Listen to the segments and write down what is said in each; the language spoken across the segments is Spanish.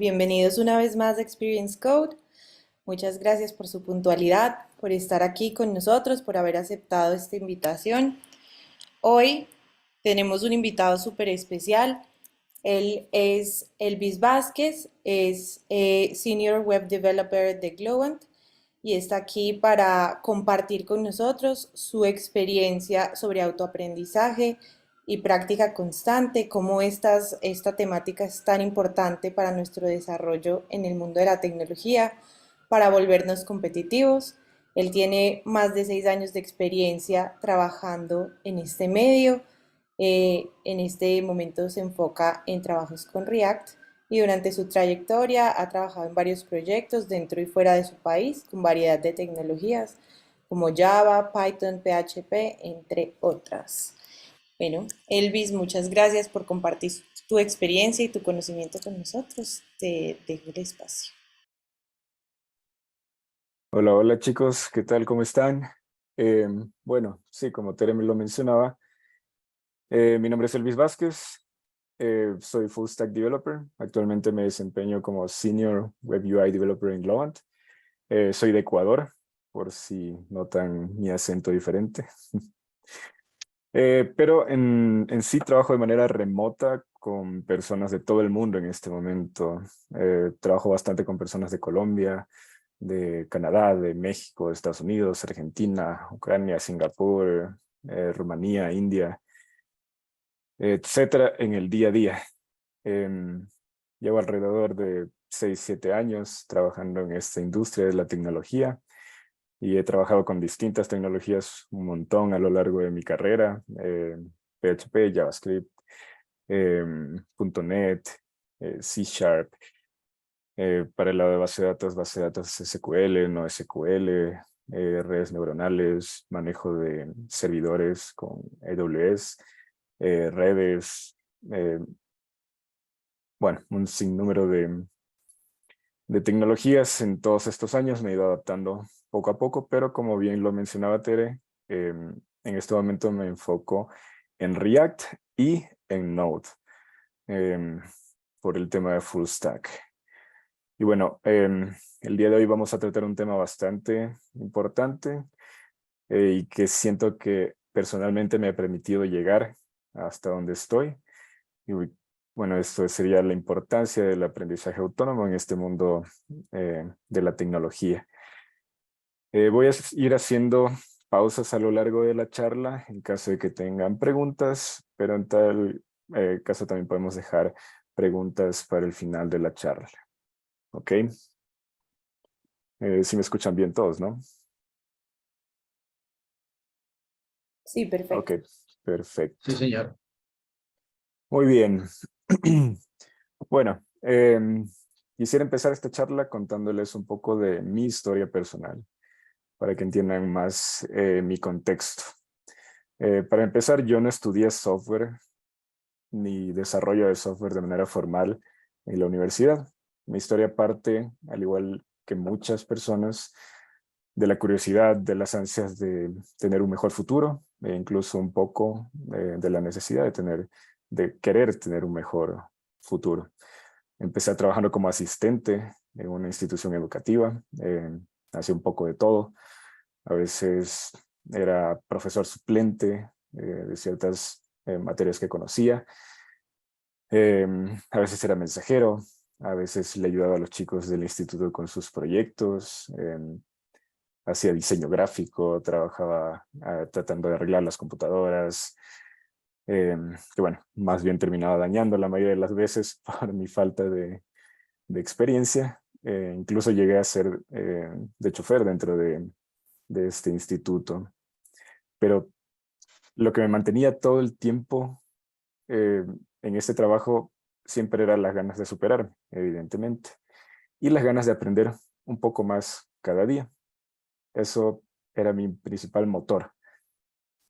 Bienvenidos una vez más a Experience Code. Muchas gracias por su puntualidad, por estar aquí con nosotros, por haber aceptado esta invitación. Hoy tenemos un invitado súper especial. Él es Elvis Vázquez, es Senior Web Developer de Glowant y está aquí para compartir con nosotros su experiencia sobre autoaprendizaje y práctica constante, cómo esta temática es tan importante para nuestro desarrollo en el mundo de la tecnología, para volvernos competitivos. Él tiene más de 6 años de experiencia trabajando en este medio. En este momento se enfoca en trabajos con React y durante su trayectoria ha trabajado en varios proyectos dentro y fuera de su país con variedad de tecnologías como Java, Python, PHP, entre otras. Bueno, Elvis, muchas gracias por compartir tu experiencia y tu conocimiento con nosotros. Te dejo el espacio. Hola, hola chicos, ¿qué tal? ¿Cómo están? Bueno, sí, como Tere me lo mencionaba, mi nombre es Elvis Vázquez, soy Full Stack Developer, actualmente me desempeño como Senior Web UI Developer en Glowant. Soy de Ecuador, por si notan mi acento diferente. Pero en sí trabajo de manera remota con personas de todo el mundo en este momento. Trabajo bastante con personas de Colombia, de Canadá, de México, de Estados Unidos, Argentina, Ucrania, Singapur, Rumanía, India, etcétera, en el día a día. Em, Llevo alrededor de 6, 7 años trabajando en esta industria de la tecnología y he trabajado con distintas tecnologías un montón a lo largo de mi carrera. PHP, JavaScript, .NET, C Sharp. Para el lado de base de datos SQL, no SQL, redes neuronales, manejo de servidores con AWS, redes, eh, bueno, un sinnúmero de tecnologías en todos estos años. Me he ido adaptando poco a poco, pero como bien lo mencionaba Tere, en este momento me enfoco en React y en Node, em, por el tema de Full Stack. Y bueno, el día de hoy vamos a tratar un tema bastante importante y que siento que personalmente me ha permitido llegar hasta donde estoy. Y bueno, esto sería la importancia del aprendizaje autónomo en este mundo de la tecnología. Voy a ir haciendo pausas a lo largo de la charla en caso de que tengan preguntas, pero en tal caso también podemos dejar preguntas para el final de la charla. ¿Ok? Si me escuchan bien todos, ¿no? Sí, Ok, perfecto. perfecto. Sí, señor. Muy bien. Bueno, quisiera empezar esta charla contándoles un poco de mi historia personal, para que entiendan más mi contexto. Para empezar, yo no estudié software ni desarrollo de software de manera formal en la universidad. Mi historia parte, al igual que muchas personas, de la curiosidad, de las ansias de tener un mejor futuro, e incluso un poco de la necesidad de querer tener un mejor futuro. Empecé trabajando como asistente en una institución educativa, hacía un poco de todo. A veces era profesor suplente de ciertas materias que conocía. A veces era mensajero, a veces le ayudaba a los chicos del instituto con sus proyectos. Hacía diseño gráfico, trabajaba tratando de arreglar las computadoras, que bueno, más bien terminaba dañando la mayoría de las veces por mi falta de experiencia. Incluso llegué a ser de chofer dentro de este instituto. Pero lo que me mantenía todo el tiempo eh, en este trabajo siempre eran las ganas de superarme, evidentemente, y las ganas de aprender un poco más cada día. Eso era mi principal motor.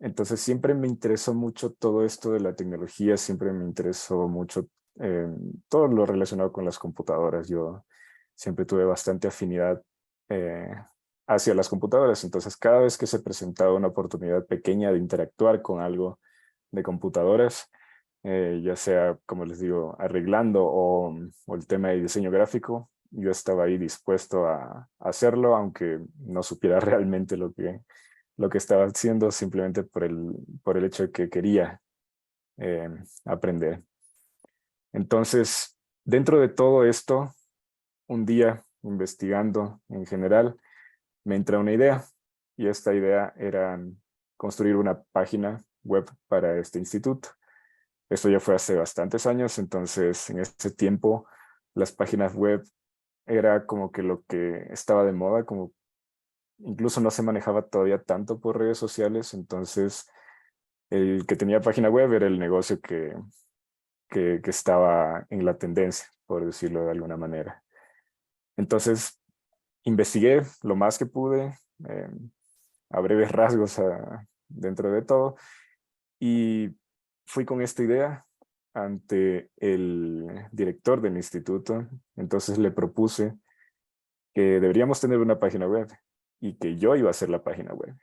Entonces siempre me interesó mucho todo esto de la tecnología, siempre me interesó mucho eh, todo lo relacionado con las computadoras. Yo siempre tuve bastante afinidad eh, hacia las computadoras, entonces cada vez que se presentaba una oportunidad pequeña de interactuar con algo de computadoras, ya sea, como les digo, arreglando o el tema de diseño gráfico. Yo estaba ahí dispuesto a hacerlo, aunque no supiera realmente lo que estaba haciendo, simplemente por el hecho de que quería eh, aprender. Entonces, dentro de todo esto, un día investigando en general, me entra una idea, y esta idea era construir una página web para este instituto. Esto ya fue hace bastantes años, entonces en ese tiempo las páginas web era como que lo que estaba de moda, como incluso no se manejaba todavía tanto por redes sociales, entonces el que tenía página web era el negocio que estaba en la tendencia, por decirlo de alguna manera. Entonces investigué lo más que pude, eh, a breves rasgos dentro de todo, y fui con esta idea ante el director del instituto. Entonces le propuse que deberíamos tener una página web y que yo iba a hacer la página web.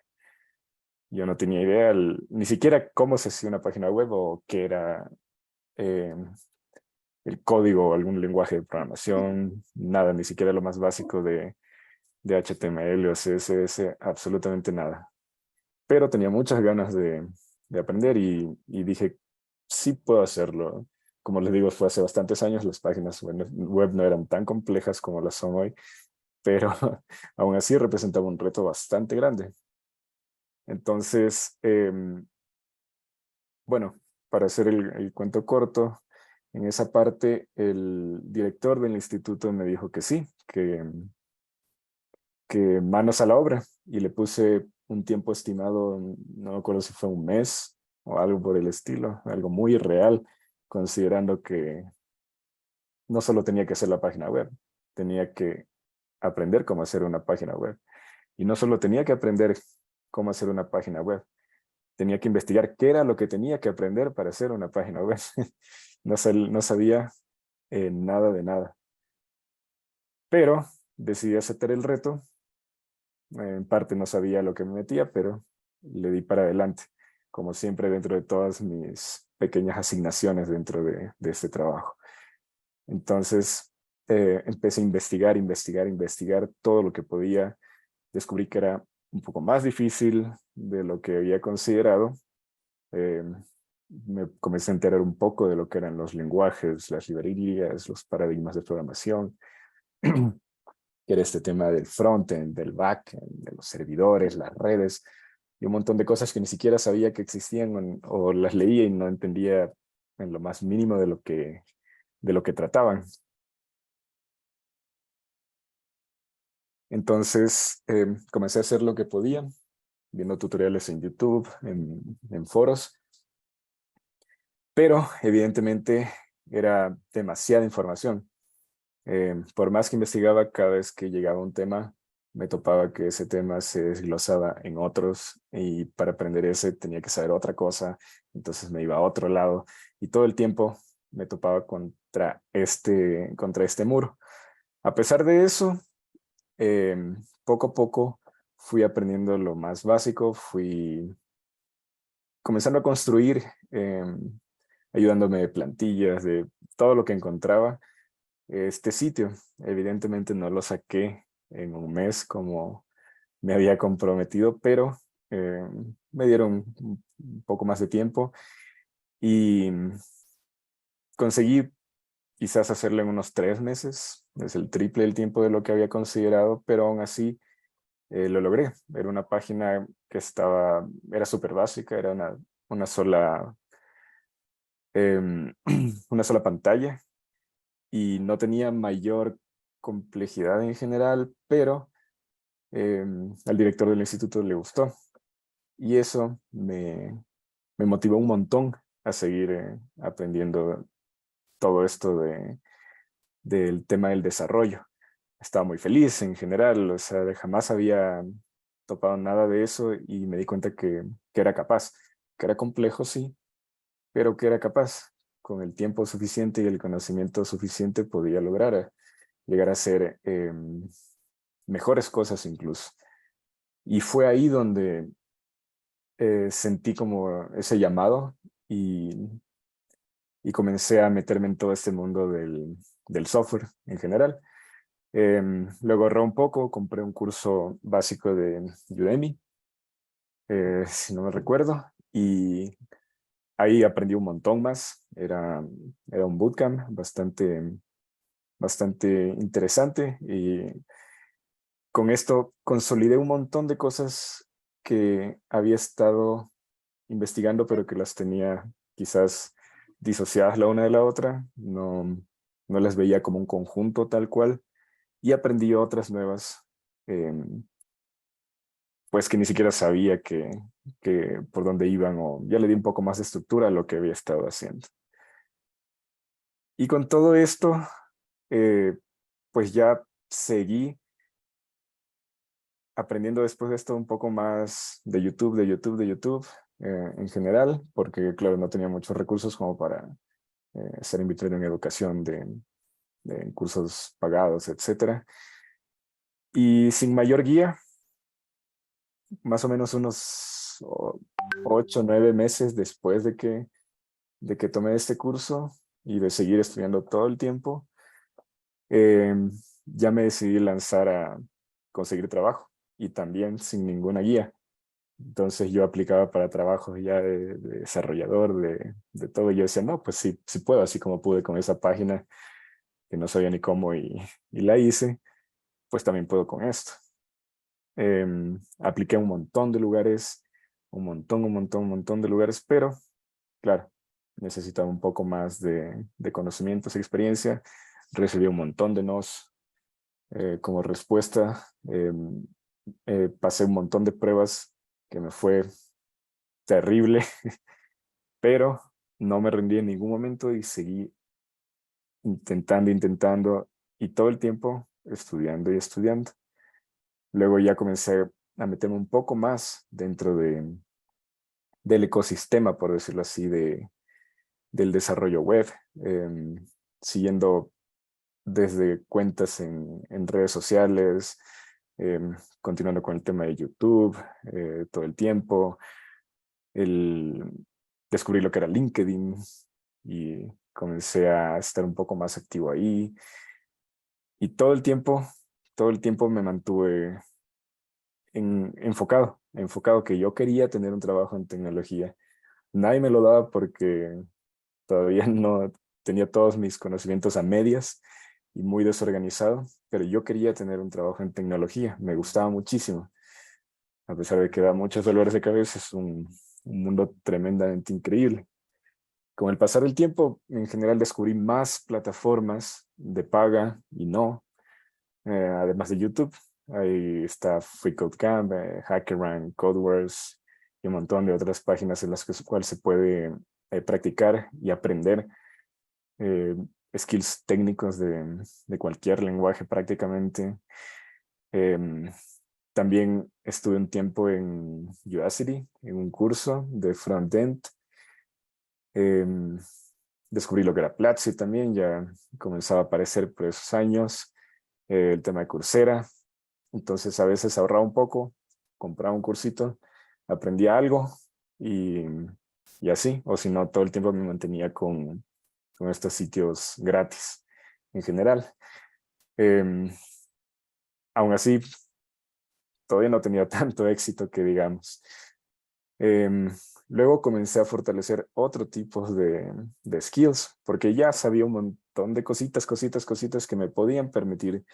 Yo no tenía idea ni siquiera cómo se hacía una página web o qué era eh, el código o algún lenguaje de programación, nada, ni siquiera lo más básico de HTML o CSS, absolutamente nada. Pero tenía muchas ganas de aprender y dije, sí puedo hacerlo. Como les digo, fue hace bastantes años, las páginas web no eran tan complejas como las son hoy, pero aún así representaba un reto bastante grande. Entonces, bueno, para hacer el cuento corto, en esa parte el director del instituto me dijo que sí, que manos a la obra, y le puse un tiempo estimado, no me acuerdo si fue un mes o algo por el estilo, algo muy real, considerando que no solo tenía que hacer la página web, tenía que aprender cómo hacer una página web. Y no solo tenía que aprender cómo hacer una página web, tenía que investigar qué era lo que tenía que aprender para hacer una página web. No sabía nada de nada. Pero decidí aceptar el reto. En parte no sabía lo que me metía, pero le di para adelante, como siempre dentro de todas mis pequeñas asignaciones dentro de este trabajo. Entonces empecé a investigar todo lo que podía. Descubrí que era un poco más difícil de lo que había considerado. Eh, Me comencé a enterar un poco de lo que eran los lenguajes, las librerías, los paradigmas de programación, que era este tema del frontend, del backend, de los servidores, las redes, y un montón de cosas que ni siquiera sabía que existían o las leía y no entendía en lo más mínimo de lo que trataban. Entonces comencé a hacer lo que podía, viendo tutoriales en YouTube, en foros, pero evidentemente era demasiada información. Por más que investigaba, cada vez que llegaba un tema, me topaba que ese tema se desglosaba en otros, y para aprender ese tenía que saber otra cosa, entonces me iba a otro lado y todo el tiempo me topaba contra este muro. A pesar de eso, poco a poco fui aprendiendo lo más básico, fui comenzando a construir, ayudándome de plantillas, de todo lo que encontraba. Este sitio, evidentemente no lo saqué en un mes como me había comprometido, pero eh, me dieron un poco más de tiempo y conseguí quizás hacerlo en unos 3 meses. Es el triple del tiempo de lo que había considerado, pero aún así lo logré. Era una página que era súper básica, era una sola, una sola pantalla, y no tenía mayor complejidad en general, pero al director del instituto le gustó, y eso me motivó un montón a seguir aprendiendo todo esto del tema del desarrollo. Estaba muy feliz en general, o sea, jamás había topado nada de eso, y me di cuenta que era capaz, que era complejo, sí, pero que era capaz. Con el tiempo suficiente y el conocimiento suficiente podía lograr llegar a hacer mejores cosas incluso. Y fue ahí donde sentí como ese llamado, y y comencé a meterme en todo este mundo del software en general. Luego ahorré un poco, compré un curso básico de Udemy, si no me recuerdo, y ahí aprendí un montón más. Era un bootcamp bastante interesante y con esto consolidé un montón de cosas que había estado investigando, pero que las tenía quizás disociadas la una de la otra. No las veía como un conjunto tal cual y aprendí otras nuevas, eh, pues que ni siquiera sabía que por dónde iban, o ya le di un poco más de estructura a lo que había estado haciendo. Y con todo esto, eh, pues ya seguí aprendiendo después de esto un poco más de YouTube, en general, porque claro, no tenía muchos recursos como para ser invitado en educación de cursos pagados, etcétera. Y sin mayor guía, más o menos unos 8 o 9 meses después de que tomé este curso y de seguir estudiando todo el tiempo, eh, ya me decidí lanzar a conseguir trabajo y también sin ninguna guía. Entonces yo aplicaba para trabajos ya de desarrollador, de todo. Y yo decía, no, pues sí, sí puedo, así como pude con esa página que no sabía ni cómo y la hice, pues también puedo con esto. Apliqué a un montón de lugares, un montón de lugares, pero claro, necesitaba un poco más de conocimientos, experiencia. Recibí un montón de nos como respuesta. Pasé un montón de pruebas que me fue terrible, pero no me rendí en ningún momento y seguí intentando y todo el tiempo estudiando y estudiando. Luego ya comencé a meterme un poco más dentro del ecosistema, por decirlo así, del desarrollo web, siguiendo desde cuentas en redes sociales, continuando con el tema de YouTube todo el tiempo, el descubrí lo que era LinkedIn y comencé a estar un poco más activo ahí. Y todo el tiempo me mantuve enfocado que yo quería tener un trabajo en tecnología. Nadie me lo daba porque todavía no tenía todos mis conocimientos a medias y muy desorganizado, pero yo quería tener un trabajo en tecnología, me gustaba muchísimo, a pesar de que da muchos dolores de cabeza, es un mundo tremendamente increíble. Con el pasar del tiempo, en general descubrí más plataformas de paga y no, además de YouTube. Ahí está FreeCodeCamp, HackerRank, CodeWars y un montón de otras páginas en las cuales se puede practicar y aprender eh, skills técnicos de cualquier lenguaje prácticamente. Em, También estuve un tiempo en Udacity, en un curso de frontend. Em, Descubrí lo que era Platzi también, ya comenzaba a aparecer por esos años, el tema de Coursera. Entonces a veces ahorraba un poco, compraba un cursito, aprendía algo y, y así, o si no, todo el tiempo me mantenía con estos sitios gratis en general. Em, Aún así, todavía no tenía tanto éxito que digamos. Em, Luego comencé a fortalecer otro tipo de skills, porque ya sabía un montón de cositas que me podían permitir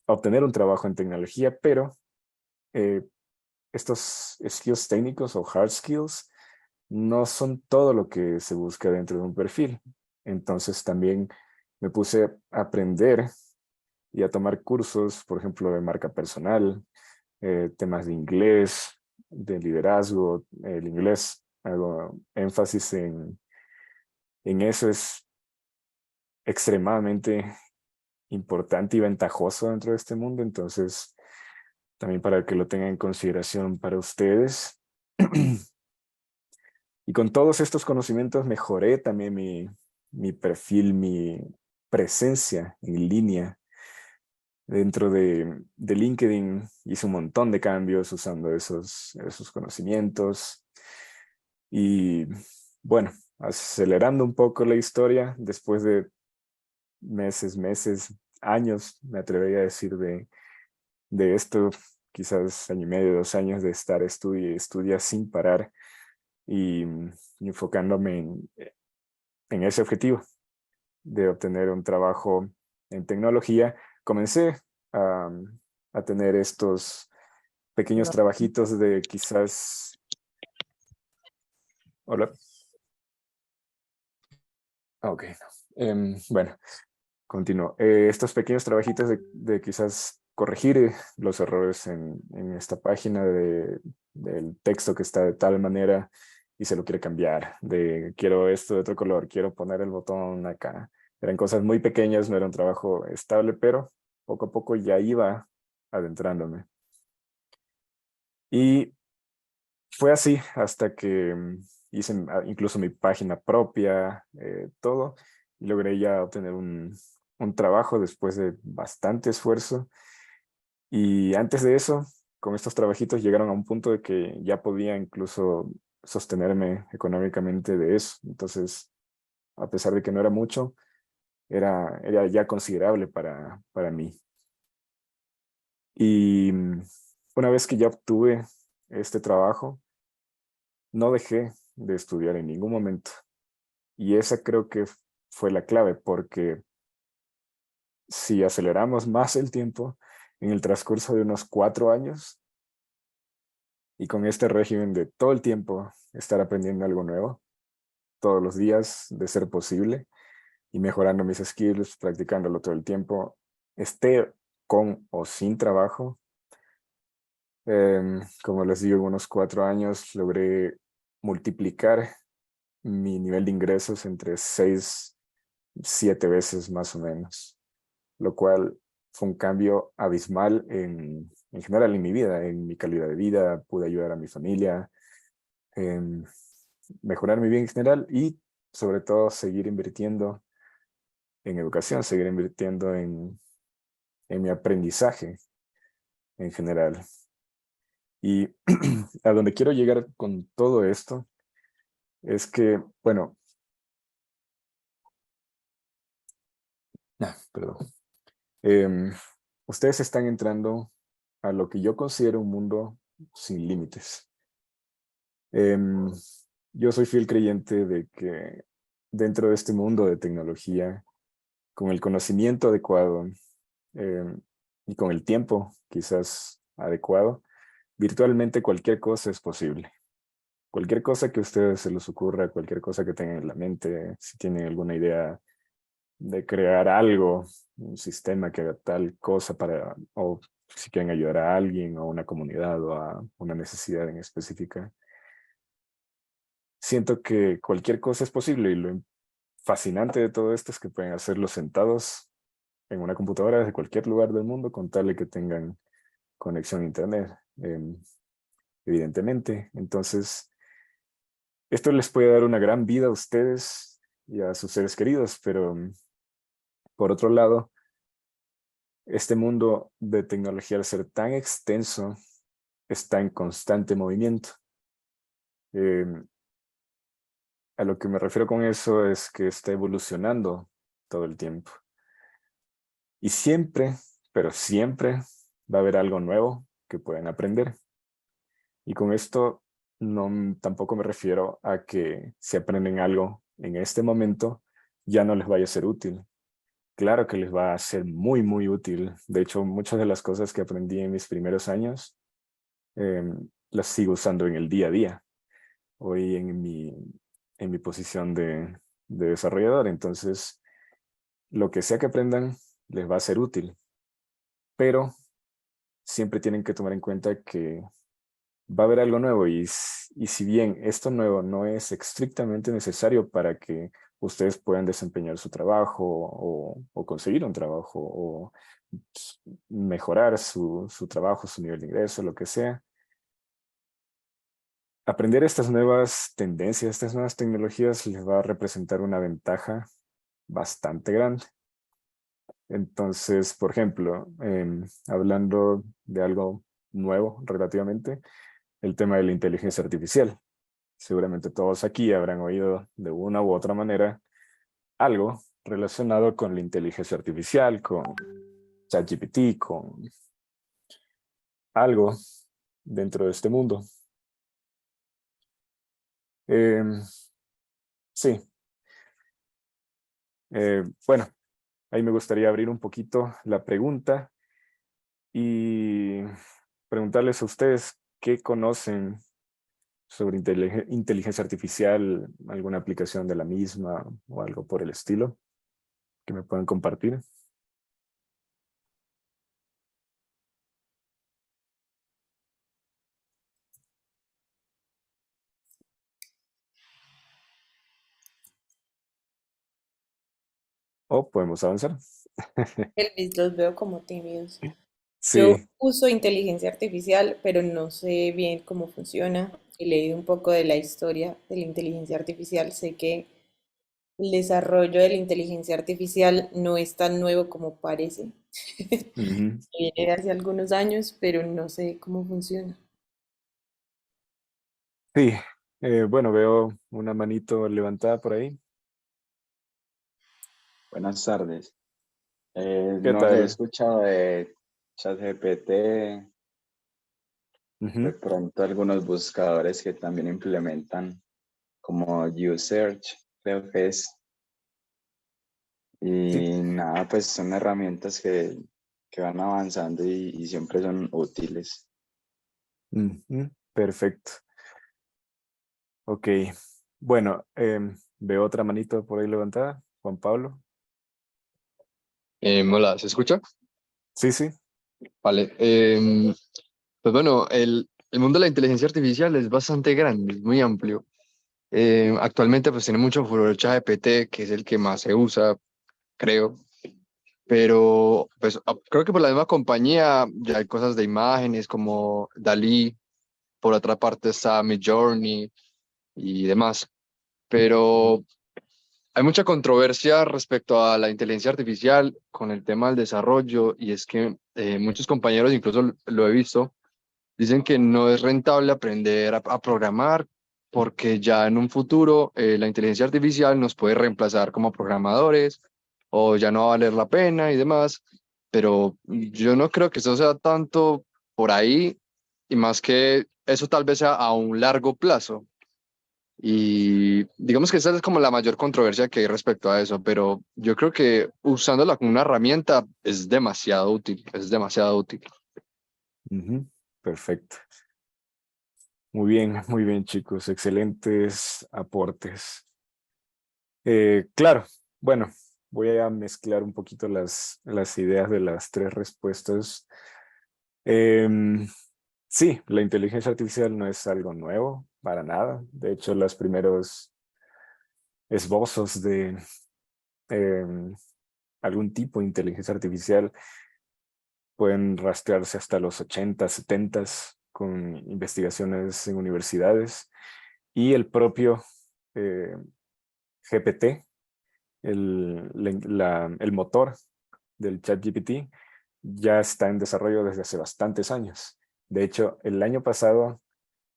obtener un trabajo en tecnología, pero eh, estos skills técnicos o hard skills no son todo lo que se busca dentro de un perfil. Entonces también me puse a aprender y a tomar cursos, por ejemplo, de marca personal, temas de inglés, de liderazgo, el inglés. Hago énfasis en eso, es extremadamente importante y ventajoso dentro de este mundo, entonces también para que lo tengan en consideración para ustedes. Y con todos estos conocimientos mejoré también mi perfil, mi presencia en línea. Dentro de LinkedIn hice un montón de cambios usando esos conocimientos. Y bueno, acelerando un poco la historia, después de meses, años, me atrevería a decir de esto, quizás año y medio, 2 años de estar estudia sin parar y enfocándome en ese objetivo de obtener un trabajo en tecnología, comencé a, a tener estos pequeños No. trabajitos de quizás... Hola. Ok. Bueno, continúo. Estos pequeños trabajitos de quizás corregir los errores en esta página del texto que está de tal manera y se lo quiere cambiar, de quiero esto de otro color, quiero poner el botón acá. Eran cosas muy pequeñas, no era un trabajo estable, pero poco a poco ya iba adentrándome. Y fue así hasta que hice incluso mi página propia, todo, y logré ya obtener un trabajo después de bastante esfuerzo. Y antes de eso, con estos trabajitos llegaron a un punto de que ya podía incluso sostenerme económicamente de eso. Entonces, a pesar de que no era mucho, era ya considerable para mí. Y una vez que ya obtuve este trabajo, no dejé de estudiar en ningún momento. Y esa creo que fue la clave, porque si aceleramos más el tiempo, en el transcurso de unos 4 años, y con este régimen de todo el tiempo estar aprendiendo algo nuevo, todos los días, de ser posible, y mejorando mis skills, practicándolo todo el tiempo, esté con o sin trabajo, como les digo, en unos 4 años logré multiplicar mi nivel de ingresos entre 6, 7 veces más o menos, lo cual fue un cambio abismal en general en mi vida, en mi calidad de vida, pude ayudar a mi familia, em, mejorar mi vida en general y sobre todo seguir invirtiendo en educación, seguir invirtiendo en mi aprendizaje en general. Y a donde quiero llegar con todo esto es que, bueno, perdón. Em, Ustedes están entrando a lo que yo considero un mundo sin límites. Em, yo soy fiel creyente de que dentro de este mundo de tecnología, con el conocimiento adecuado em, y con el tiempo quizás adecuado, virtualmente cualquier cosa es posible. Cualquier cosa que a ustedes se les ocurra, cualquier cosa que tengan en la mente, si tienen alguna idea de crear algo, un sistema que haga tal cosa para, o si quieren ayudar a alguien o a una comunidad o a una necesidad en específica. Siento que cualquier cosa es posible y lo fascinante de todo esto es que pueden hacerlo sentados en una computadora desde cualquier lugar del mundo con tal de que tengan conexión a internet, evidentemente. Entonces, esto les puede dar una gran vida a ustedes y a sus seres queridos, pero por otro lado, este mundo de tecnología, al ser tan extenso, está en constante movimiento. Eh, a lo que me refiero con eso es que está evolucionando todo el tiempo. Y siempre, pero siempre, va a haber algo nuevo que pueden aprender. Y con esto no, tampoco me refiero a que si aprenden algo en este momento, ya no les vaya a ser útil. Claro que les va a ser muy, muy útil. De hecho, muchas de las cosas que aprendí en mis primeros años, las sigo usando en el día a día, hoy en mi posición de desarrollador. Entonces, lo que sea que aprendan les va a ser útil, pero siempre tienen que tomar en cuenta que va a haber algo nuevo y si bien esto nuevo no es estrictamente necesario para que ustedes puedan desempeñar su trabajo o conseguir un trabajo o mejorar su trabajo, su nivel de ingreso, lo que sea, aprender estas nuevas tendencias, estas nuevas tecnologías les va a representar una ventaja bastante grande. Entonces, por ejemplo, hablando de algo nuevo relativamente, el tema de la inteligencia artificial. Seguramente todos aquí habrán oído de una u otra manera algo relacionado con la inteligencia artificial, con ChatGPT, con algo dentro de este mundo. Sí, bueno, ahí me gustaría abrir un poquito la pregunta y preguntarles a ustedes qué conocen sobre inteligencia artificial, alguna aplicación de la misma o algo por el estilo que me puedan compartir. O podemos avanzar. Elvis, los veo como tímidos. Yo Sí. uso inteligencia artificial, pero no sé bien cómo funciona. He leído un poco de la historia de la inteligencia artificial. Sé que el desarrollo de la inteligencia artificial no es tan nuevo como parece. Ujú. Viene de hace algunos años, pero no sé cómo funciona. Sí, bueno, veo una manito levantada por ahí. Buenas tardes. ¿Qué No sé, he tal? escuchado de ChatGPT, de Ujú. pronto algunos buscadores que también implementan como YouSearch, creo que es. Sí. Y nada, pues son herramientas que van avanzando y siempre son útiles. Ujú. Perfecto. Ok. Bueno, veo otra manito por ahí levantada. Juan Pablo. Hola, ¿se escucha? Sí, sí. Vale. Pues bueno, el mundo de la inteligencia artificial es bastante grande, es muy amplio. Actualmente pues tiene mucho furor ChatGPT, que es el que más se usa, creo. Pero pues creo que por la misma compañía ya hay cosas de imágenes como Dalí, por otra parte está Midjourney y demás. Pero hay mucha controversia respecto a la inteligencia artificial con el tema del desarrollo y es que muchos compañeros, incluso lo he visto, dicen que no es rentable aprender a programar porque ya en un futuro la inteligencia artificial nos puede reemplazar como programadores o ya no va a valer la pena y demás, pero yo no creo que eso sea tanto por ahí y más que eso tal vez sea a un largo plazo. Y digamos que esa es como la mayor controversia que hay respecto a eso, pero yo creo que usándola como una herramienta es demasiado útil, es demasiado útil. Ujú. Perfecto. Muy bien, chicos. Excelentes aportes. Claro, bueno, voy a mezclar un poquito las ideas de las tres respuestas. Em, sí, la inteligencia artificial no es algo nuevo, para nada. De hecho, los primeros esbozos de em, algún tipo de inteligencia artificial pueden rastrearse hasta los 80, 70 con investigaciones en universidades. Y el propio eh, GPT, el motor del ChatGPT, ya está en desarrollo desde hace bastantes años. De hecho, el año pasado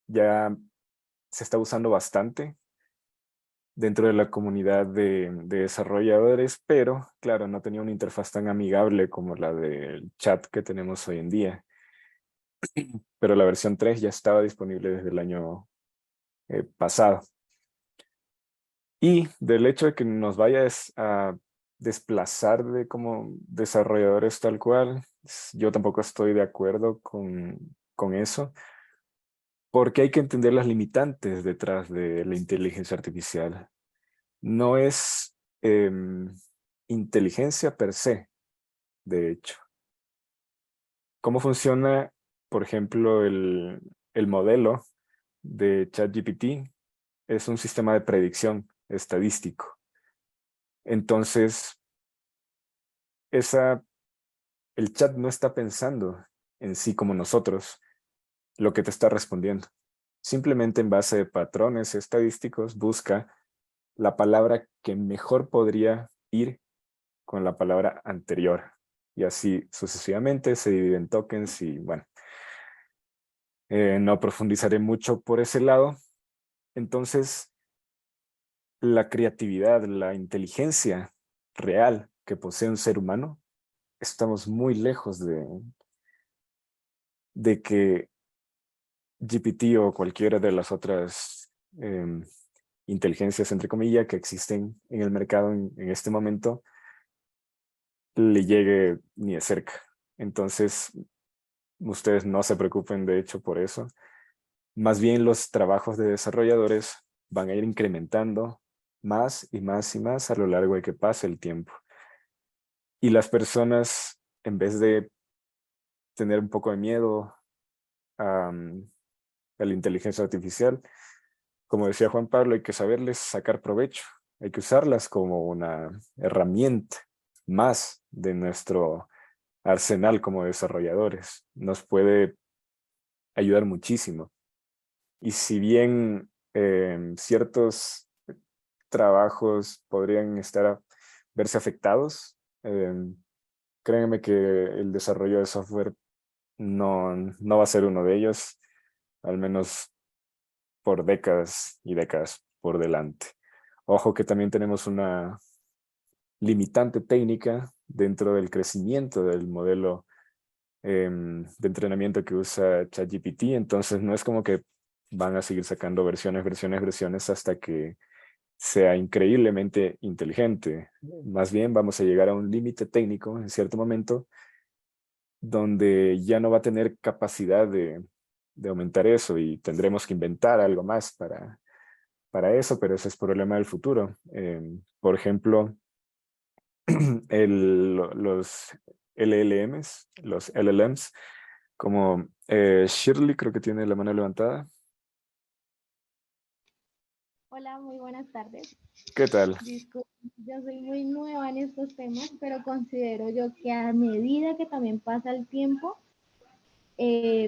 ya se está usando bastante dentro de la comunidad de desarrolladores, pero claro, no tenía una interfaz tan amigable como la del chat que tenemos hoy en día. Pero la versión 3 ya estaba disponible desde el año pasado. Y del hecho de que nos vayas a desplazar de como desarrolladores tal cual, yo tampoco estoy de acuerdo con eso, porque hay que entender las limitantes detrás de la inteligencia artificial. No es inteligencia per se, de hecho. ¿Cómo funciona, por ejemplo, el modelo de ChatGPT? Es un sistema de predicción estadístico. Entonces, esa, el chat no está pensando en sí como nosotros lo que te está respondiendo. Simplemente en base de patrones estadísticos busca la palabra que mejor podría ir con la palabra anterior. Y así sucesivamente se dividen tokens y bueno, no profundizaré mucho por ese lado, Entonces, la creatividad, la inteligencia real que posee un ser humano, estamos muy lejos de que GPT o cualquiera de las otras inteligencias, entre comillas, que existen en el mercado en este momento, le llegue ni de cerca. Entonces, ustedes no se preocupen, de hecho, por eso. Más bien los trabajos de desarrolladores van a ir incrementando más y más y más a lo largo de que pase el tiempo. Y las personas, en vez de tener un poco de miedo a la inteligencia artificial, como decía Juan Pablo, hay que saberles sacar provecho. Hay que usarlas como una herramienta más de nuestro arsenal como desarrolladores. Nos puede ayudar muchísimo. Y si bien ciertos trabajos podrían verse afectados, créanme que el desarrollo de software no va a ser uno de ellos, al menos por décadas y décadas por delante. Ojo que también tenemos una limitante técnica dentro del crecimiento del modelo de entrenamiento que usa ChatGPT, entonces no es como que van a seguir sacando versiones hasta que sea increíblemente inteligente. Más bien vamos a llegar a un límite técnico en cierto momento donde ya no va a tener capacidad de aumentar eso y tendremos que inventar algo más para eso, pero ese es problema del futuro. Por ejemplo, los los LLMs, como Shirley creo que tiene la mano levantada. Hola, muy buenas tardes. ¿Qué tal? Disculpe, yo soy muy nueva en estos temas, pero considero yo que a medida que también pasa el tiempo,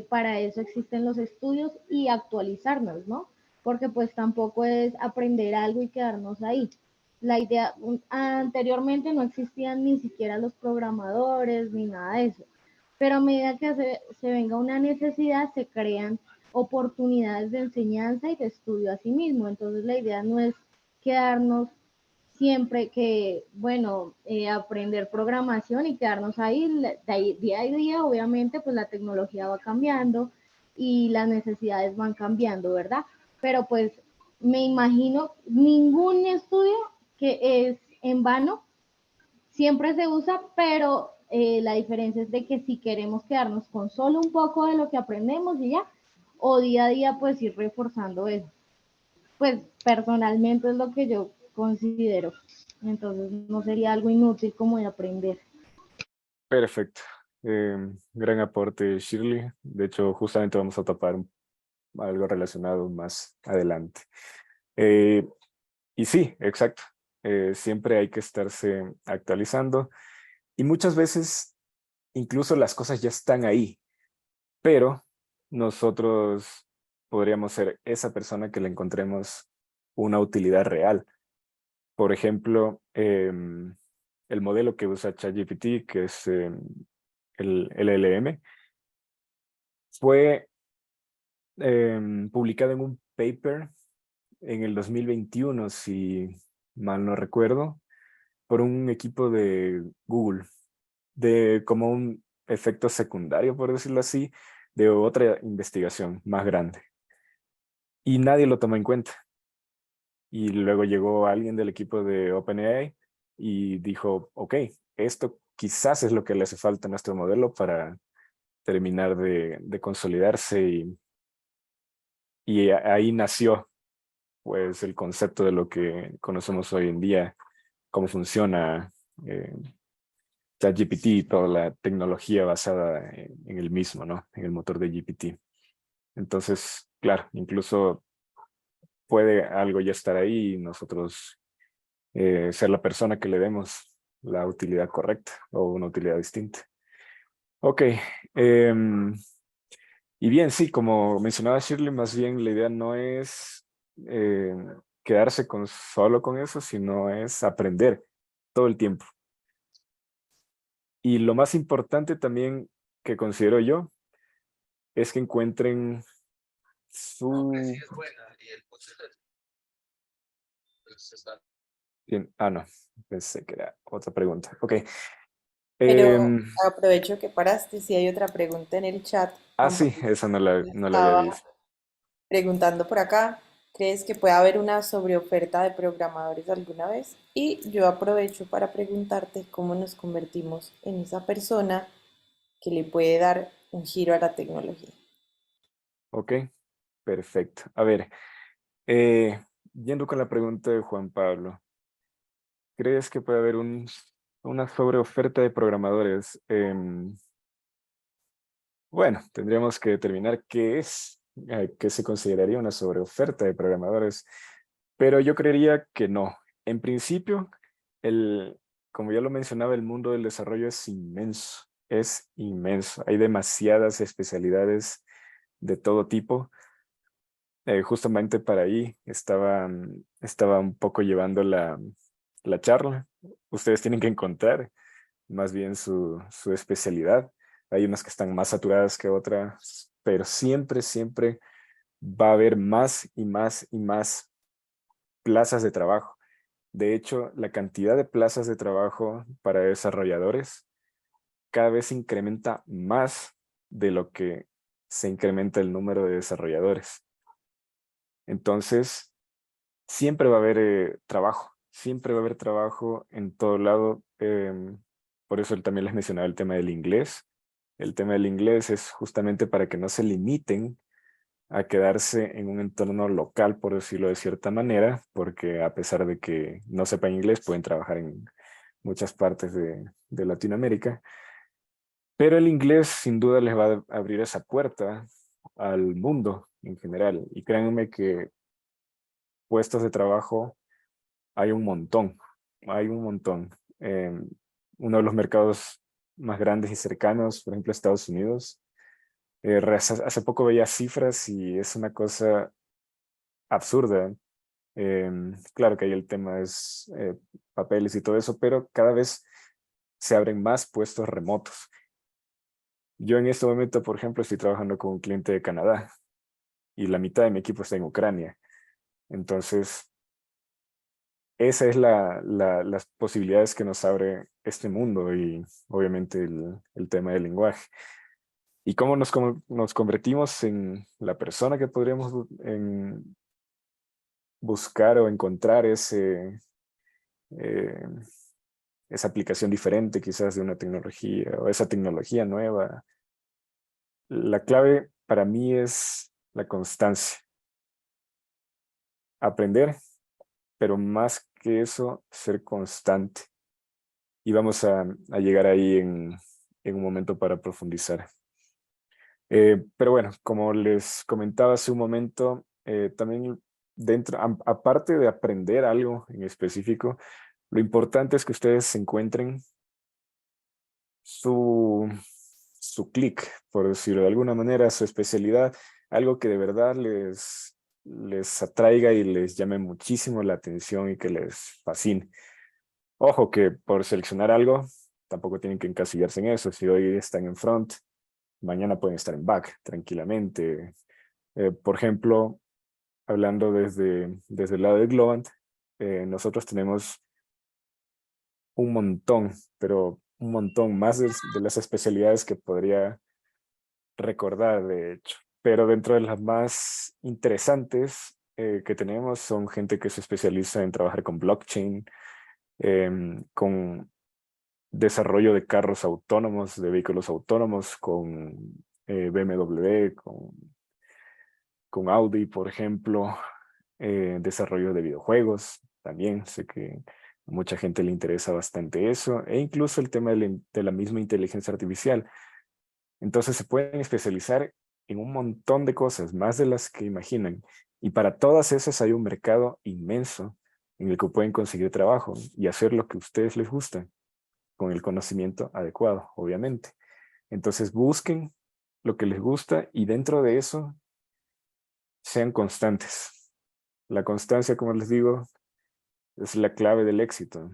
para eso existen los estudios y actualizarnos, ¿no? Porque pues tampoco es aprender algo y quedarnos ahí. La idea, anteriormente no existían ni siquiera los programadores ni nada de eso, pero a medida que se venga una necesidad, se crean oportunidades de enseñanza y de estudio a sí mismo. Entonces la idea no es quedarnos siempre que, bueno, aprender programación y quedarnos ahí, día a día, obviamente, pues la tecnología va cambiando y las necesidades van cambiando, ¿verdad? Pero pues me imagino ningún estudio que es en vano, siempre se usa, pero la diferencia es de que si queremos quedarnos con solo un poco de lo que aprendemos y ya, o día a día pues ir reforzando eso. Pues personalmente es lo que yo considero. Entonces no sería algo inútil como de aprender. Perfecto. Gran aporte, Shirley. De hecho, justamente vamos a topar algo relacionado más adelante. Y sí, exacto. Siempre hay que estarse actualizando y muchas veces incluso las cosas ya están ahí, pero nosotros podríamos ser esa persona que le encontremos una utilidad real. Por ejemplo, el modelo que usa ChatGPT, que es el LLM, fue publicado en un paper en el 2021, si mal no recuerdo, por un equipo de Google, de como un efecto secundario, por decirlo así, de otra investigación más grande. Y nadie lo tomó en cuenta. Y luego llegó alguien del equipo de OpenAI y dijo, ok, esto quizás es lo que le hace falta a nuestro modelo para terminar de consolidarse y ahí nació pues el concepto de lo que conocemos hoy en día, cómo funciona eh, ChatGPT y toda la tecnología basada en el mismo, ¿no? En el motor de GPT. Entonces, claro, incluso puede algo ya estar ahí y nosotros ser la persona que le demos la utilidad correcta o una utilidad distinta. Ok. Y bien, sí, como mencionaba Shirley, más bien la idea no es eh, quedarse solo con eso, sino es aprender todo el tiempo. Y lo más importante también que considero yo es que encuentren su Bien. Ah, no, pensé que era otra pregunta. Ok. Pero Em, aprovecho que paraste, si hay otra pregunta en el chat. Juan sí, Pablo esa no la había estaba visto. preguntando por acá, ¿crees que puede haber una sobreoferta de programadores alguna vez? Y yo aprovecho para preguntarte cómo nos convertimos en esa persona que le puede dar un giro a la tecnología. Ok, perfecto. A ver, eh, yendo con la pregunta de Juan Pablo, ¿crees que puede haber una sobreoferta de programadores? Bueno, tendríamos que determinar qué se consideraría una sobreoferta de programadores, pero yo creería que no. En principio, el, como ya lo mencionaba, el mundo del desarrollo es inmenso, es inmenso. Hay demasiadas especialidades de todo tipo. Justamente para ahí estaba un poco llevando la charla. Ustedes tienen que encontrar más bien su especialidad. Hay unas que están más saturadas que otras, pero siempre, siempre va a haber más y más y más plazas de trabajo. De hecho, la cantidad de plazas de trabajo para desarrolladores cada vez se incrementa más de lo que se incrementa el número de desarrolladores. Entonces, siempre va a haber trabajo, siempre va a haber trabajo en todo lado. Por eso también les mencionaba el tema del inglés. El tema del inglés es justamente para que no se limiten a quedarse en un entorno local, por decirlo de cierta manera, porque a pesar de que no sepan inglés, pueden trabajar en muchas partes de Latinoamérica. Pero el inglés sin duda les va a abrir esa puerta al mundo en general. Y créanme que puestos de trabajo hay un montón, hay un montón. Uno de los mercados más grandes y cercanos, por ejemplo, Estados Unidos. Hace poco veía cifras y es una cosa absurda. Claro que ahí el tema es papeles y todo eso, pero cada vez se abren más puestos remotos. Yo en este momento, por ejemplo, estoy trabajando con un cliente de Canadá y la mitad de mi equipo está en Ucrania. Entonces, esa es las posibilidades que nos abre este mundo y obviamente el tema del lenguaje. ¿Y cómo nos convertimos en la persona que podríamos buscar o encontrar eh, esa aplicación diferente quizás de una tecnología o esa tecnología nueva? La clave para mí es la constancia. Aprender, pero más que eso, ser constante. Y vamos a llegar ahí en un momento para profundizar. Pero bueno, como les comentaba hace un momento, también aparte de aprender algo en específico, lo importante es que ustedes encuentren su, su clic, por decirlo de alguna manera, su especialidad, algo que de verdad les atraiga y les llame muchísimo la atención y que les fascine. Ojo que por seleccionar algo, tampoco tienen que encasillarse en eso. Si hoy están en front, mañana pueden estar en back tranquilamente. Por ejemplo, hablando desde el lado de Globant, nosotros tenemos un montón, pero un montón más de las especialidades que podría recordar, de hecho. Pero dentro de las más interesantes que tenemos son gente que se especializa en trabajar con blockchain, con desarrollo de carros autónomos, de vehículos autónomos, con BMW, con Audi, por ejemplo, desarrollo de videojuegos, también sé que a mucha gente le interesa bastante eso, e incluso el tema de la misma inteligencia artificial. Entonces se pueden especializar en un montón de cosas, más de las que imaginan. Y para todas esas hay un mercado inmenso en el que pueden conseguir trabajo y hacer lo que a ustedes les gusta, con el conocimiento adecuado, obviamente. Entonces busquen lo que les gusta y dentro de eso sean constantes. La constancia, como les digo, es la clave del éxito.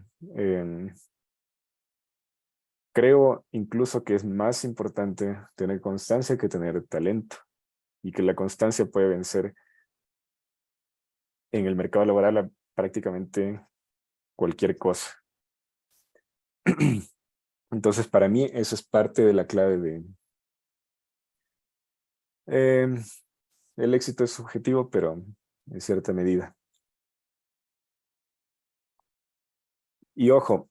Creo incluso que es más importante tener constancia que tener talento y que la constancia puede vencer en el mercado laboral prácticamente cualquier cosa. Entonces, para mí, eso es parte de la clave de... el éxito es subjetivo, pero en cierta medida. Y ojo,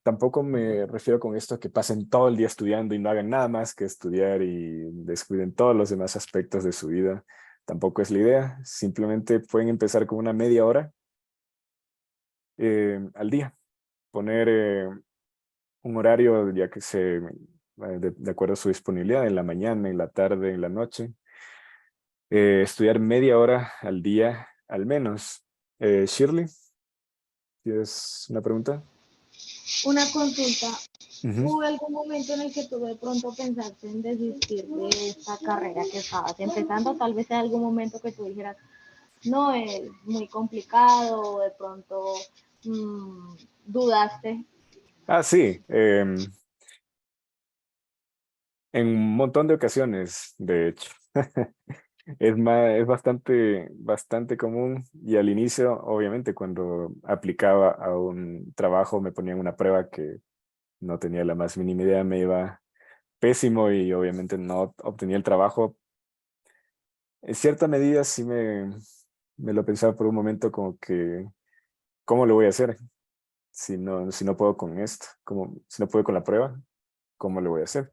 tampoco me refiero con esto a que pasen todo el día estudiando y no hagan nada más que estudiar y descuiden todos los demás aspectos de su vida. Tampoco es la idea. Simplemente pueden empezar con una media hora al día. Poner un horario ya que de acuerdo a su disponibilidad, en la mañana, en la tarde, en la noche. Estudiar media hora al día al menos. Shirley, ¿tienes una pregunta? Una consulta. Ujú. ¿Hubo algún momento en el que tú de pronto pensaste en desistir de esta carrera que estabas empezando? Tal vez en algún momento que tú dijeras, no, es muy complicado, o de pronto dudaste. Ah, sí. En un montón de ocasiones, de hecho. Es bastante común y al inicio, obviamente, cuando aplicaba a un trabajo me ponían una prueba que no tenía la más mínima idea, me iba pésimo y obviamente no obtenía el trabajo. En cierta medida sí me lo pensaba por un momento como que, ¿cómo lo voy a hacer? Si no puedo con esto, si no puedo con la prueba, ¿cómo lo voy a hacer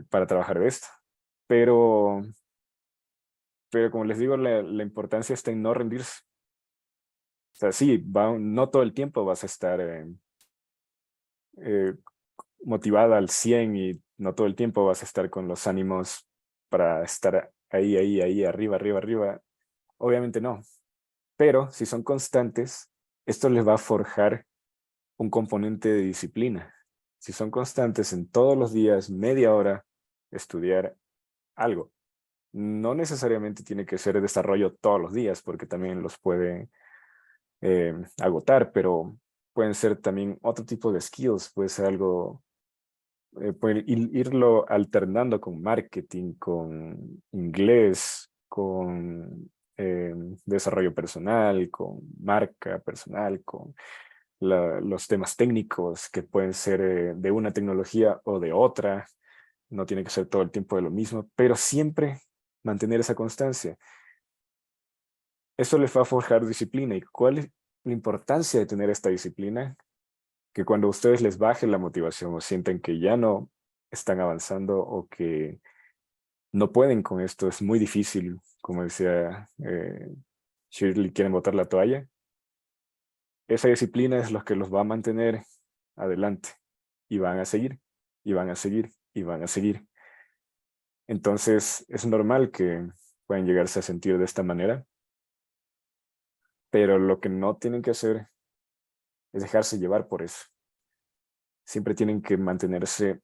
para trabajar de esto? Pero, pero como les digo, la importancia está en no rendirse. O sea, sí, no todo el tiempo vas a estar eh, motivada al 100 y no todo el tiempo vas a estar con los ánimos para estar ahí, arriba, arriba, arriba. Obviamente no. Pero si son constantes, esto les va a forjar un componente de disciplina. Si son constantes en todos los días, media hora, estudiar algo. No necesariamente tiene que ser desarrollo todos los días, porque también los puede agotar, pero pueden ser también otro tipo de skills, puede ser algo, pueden irlo alternando con marketing, con inglés, con desarrollo personal, con marca personal, con los temas técnicos que pueden ser de una tecnología o de otra. No tiene que ser todo el tiempo de lo mismo, pero siempre mantener esa constancia. Eso les va a forjar disciplina. ¿Y cuál es la importancia de tener esta disciplina? Que cuando a ustedes les baje la motivación o sienten que ya no están avanzando o que no pueden con esto, es muy difícil, como decía Shirley, quieren botar la toalla. Esa disciplina es lo que los va a mantener adelante y van a seguir, y van a seguir, y van a seguir. Entonces es normal que puedan llegarse a sentir de esta manera, pero lo que no tienen que hacer es dejarse llevar por eso. Siempre tienen que mantenerse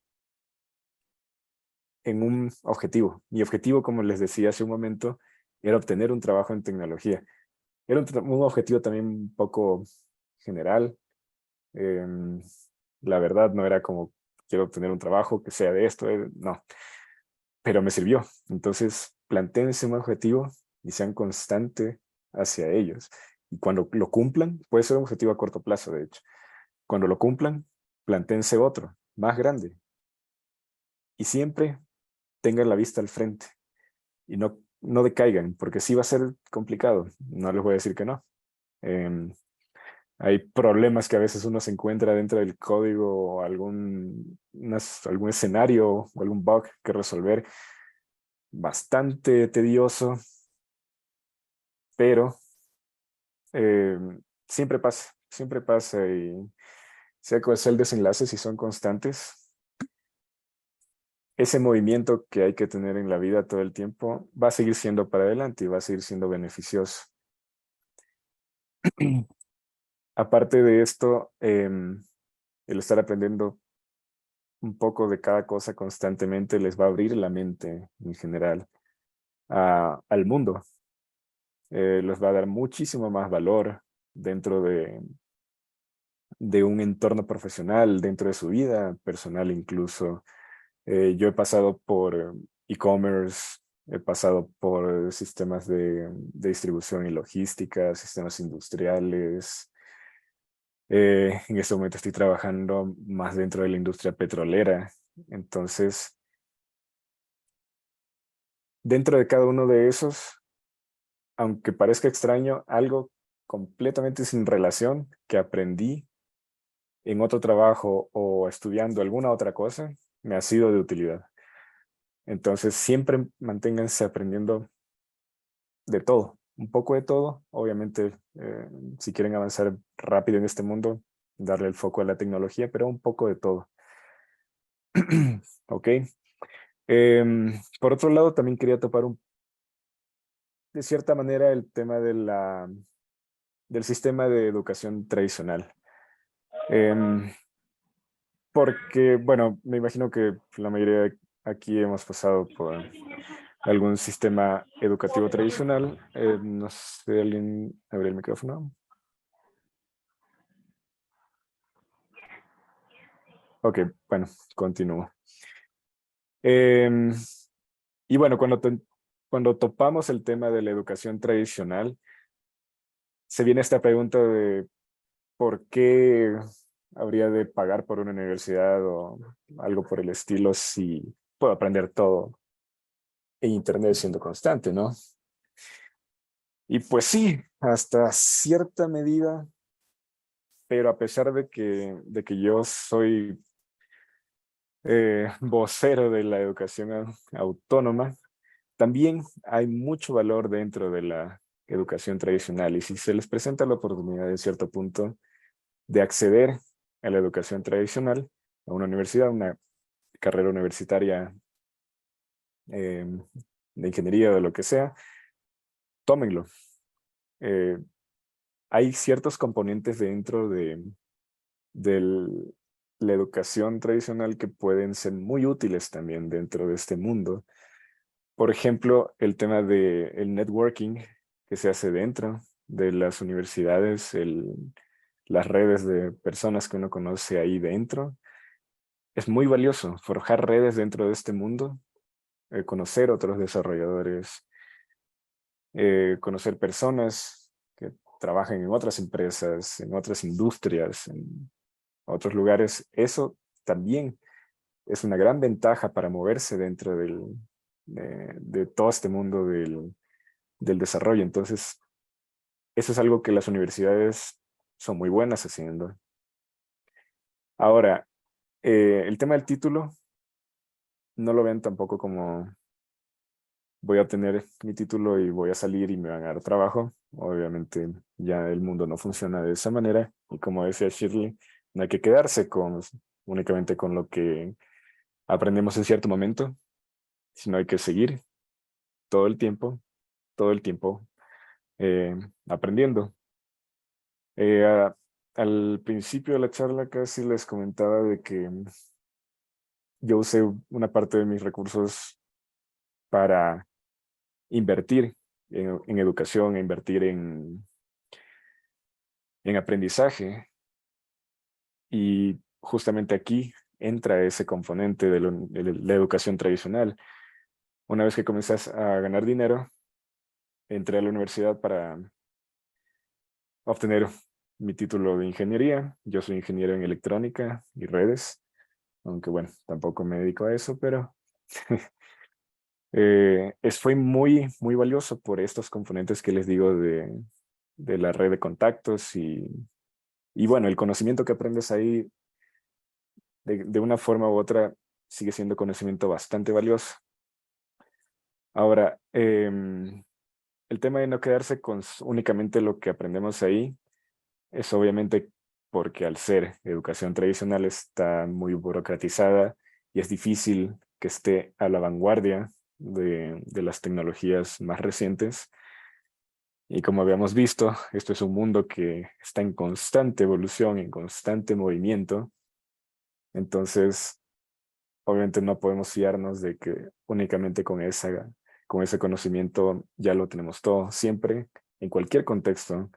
en un objetivo. Mi objetivo, como les decía hace un momento, era obtener un trabajo en tecnología. Era un objetivo también un poco general. Em, la verdad no era como quiero obtener un trabajo que sea de esto, no, pero me sirvió. Entonces, plantéense un objetivo y sean constantes hacia ellos. Y cuando lo cumplan, puede ser un objetivo a corto plazo, de hecho. Cuando lo cumplan, plantéense otro, más grande. Y siempre tengan la vista al frente y no decaigan, porque sí va a ser complicado. No les voy a decir que no. Em, Hay problemas que a veces uno se encuentra dentro del código o algún escenario o algún bug que resolver bastante tedioso, pero siempre pasa y sea cual sea el desenlace, si son constantes, ese movimiento que hay que tener en la vida todo el tiempo va a seguir siendo para adelante y va a seguir siendo beneficioso. Aparte de esto, el estar aprendiendo un poco de cada cosa constantemente les va a abrir la mente en general al mundo. Les va a dar muchísimo más valor dentro de un entorno profesional, dentro de su vida personal incluso. Yo he pasado por e-commerce, He pasado por sistemas de distribución y logística, sistemas industriales. En este momento estoy trabajando más dentro de la industria petrolera. Entonces, dentro de cada uno de esos, aunque parezca extraño, algo completamente sin relación que aprendí en otro trabajo o estudiando alguna otra cosa, me ha sido de utilidad. Entonces, siempre manténganse aprendiendo de todo, un poco de todo. Obviamente, si quieren avanzar rápido en este mundo, darle el foco a la tecnología, pero un poco de todo. Ok. Por otro lado, también quería topar de cierta manera el tema del sistema de educación tradicional. Porque, bueno, me imagino que la mayoría de aquí hemos pasado por algún sistema educativo tradicional. No sé, ¿alguien abre el micrófono? Ok, bueno, continúo. Y bueno, cuando topamos el tema de la educación tradicional, se viene esta pregunta de por qué habría de pagar por una universidad o algo por el estilo si puedo aprender todo en Internet siendo constante, ¿no? Y pues sí, hasta cierta medida, pero a pesar de que yo soy vocero de la educación autónoma, también hay mucho valor dentro de la educación tradicional y si se les presenta la oportunidad en cierto punto de acceder a la educación tradicional, a una universidad, una carrera universitaria eh, de ingeniería o de lo que sea, tómenlo. Eh, Hay ciertos componentes dentro de la educación tradicional que pueden ser muy útiles también dentro de este mundo. Por ejemplo, el tema del networking que se hace dentro de las universidades, las redes de personas que uno conoce ahí dentro. Es muy valioso forjar redes dentro de este mundo, conocer otros desarrolladores, conocer personas que trabajan en otras empresas, en otras industrias, en otros lugares. Eso también es una gran ventaja para moverse dentro de todo este mundo del desarrollo. Entonces, eso es algo que las universidades son muy buenas haciendo. Ahora, el tema del título, no lo ven tampoco como voy a obtener mi título y voy a salir y me van a dar trabajo. Obviamente ya el mundo no funciona de esa manera. Y como decía Shirley, no hay que quedarse únicamente con lo que aprendemos en cierto momento, sino hay que seguir todo el tiempo aprendiendo. Al principio de la charla casi les comentaba de que yo usé una parte de mis recursos para invertir en educación, invertir en aprendizaje. Y justamente aquí entra ese componente de la educación tradicional. Una vez que comienzas a ganar dinero, entré a la universidad para obtener mi título de ingeniería. Yo soy ingeniero en electrónica y redes, aunque bueno, tampoco me dedico a eso, pero fue muy valioso por estos componentes que les digo de la red de contactos y bueno, el conocimiento que aprendes ahí de una forma u otra sigue siendo conocimiento bastante valioso. Ahora, el tema de no quedarse con únicamente lo que aprendemos ahí es obviamente porque al ser educación tradicional está muy burocratizada y es difícil que esté a la vanguardia de las tecnologías más recientes. Y como habíamos visto, esto es un mundo que está en constante evolución, en constante movimiento. Entonces, obviamente no podemos fiarnos de que únicamente con ese conocimiento ya lo tenemos todo. Siempre, en cualquier contexto,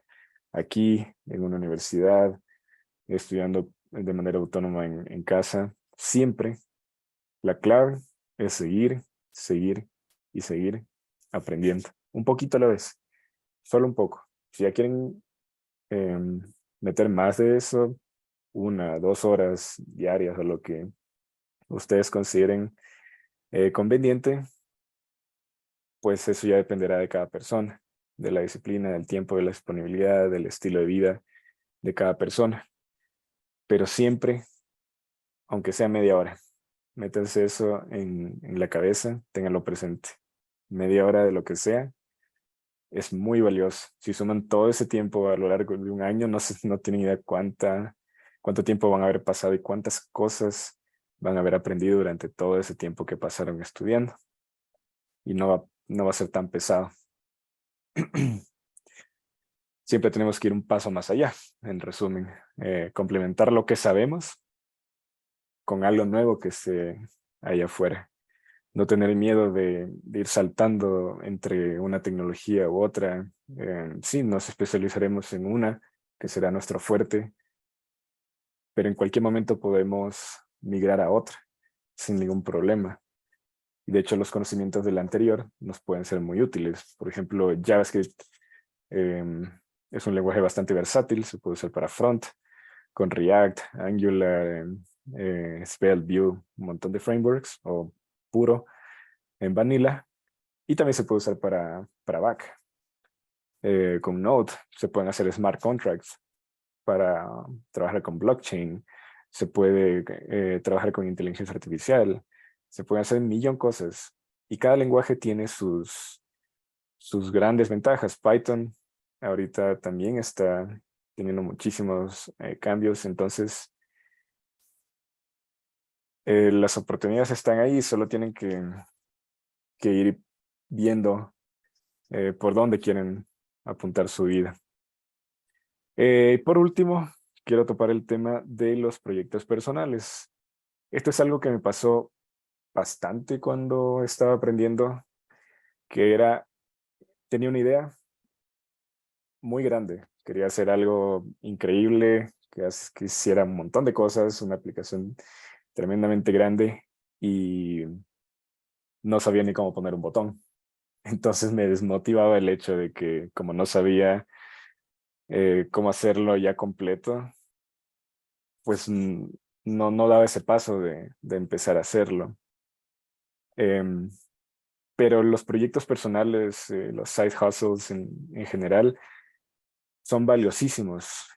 aquí, en una universidad, estudiando de manera autónoma en casa, siempre la clave es seguir y seguir aprendiendo. Un poquito a la vez, solo un poco. Si ya quieren meter más de eso, 1, 2 horas diarias o lo que ustedes consideren conveniente, pues eso ya dependerá de cada persona, de la disciplina, del tiempo, de la disponibilidad, del estilo de vida de cada persona. Pero siempre, aunque sea media hora, métanse eso en la cabeza, ténganlo presente. Media hora de lo que sea es muy valioso. Si suman todo ese tiempo a lo largo de un año, no tienen idea cuánto tiempo van a haber pasado y cuántas cosas van a haber aprendido durante todo ese tiempo que pasaron estudiando. Y no va a ser tan pesado. Siempre tenemos que ir un paso más allá, en resumen. Complementar lo que sabemos con algo nuevo que esté allá afuera. No tener miedo de ir saltando entre una tecnología u otra. Sí, nos especializaremos en una, que será nuestro fuerte, pero en cualquier momento podemos migrar a otra, sin ningún problema. Y de hecho, los conocimientos del anterior nos pueden ser muy útiles. Por ejemplo, JavaScript es un lenguaje bastante versátil, se puede usar para front, con React, Angular, Svelte, Vue, un montón de frameworks, o puro en vanilla, y también se puede usar para back. Con Node se pueden hacer smart contracts para trabajar con blockchain, se puede trabajar con inteligencia artificial, se pueden hacer un millón de cosas, y cada lenguaje tiene sus grandes ventajas. Python ahorita también está teniendo muchísimos cambios, entonces las oportunidades están ahí, solo tienen que ir viendo por dónde quieren apuntar su vida. Por último, quiero topar el tema de los proyectos personales. Esto es algo que me pasó bastante cuando estaba aprendiendo, tenía una idea muy grande. Quería hacer algo increíble, que hiciera un montón de cosas, una aplicación tremendamente grande, y no sabía ni cómo poner un botón. Entonces me desmotivaba el hecho de que, como no sabía cómo hacerlo ya completo, pues no daba ese paso de empezar a hacerlo. Pero los proyectos personales, los side hustles en general, son valiosísimos.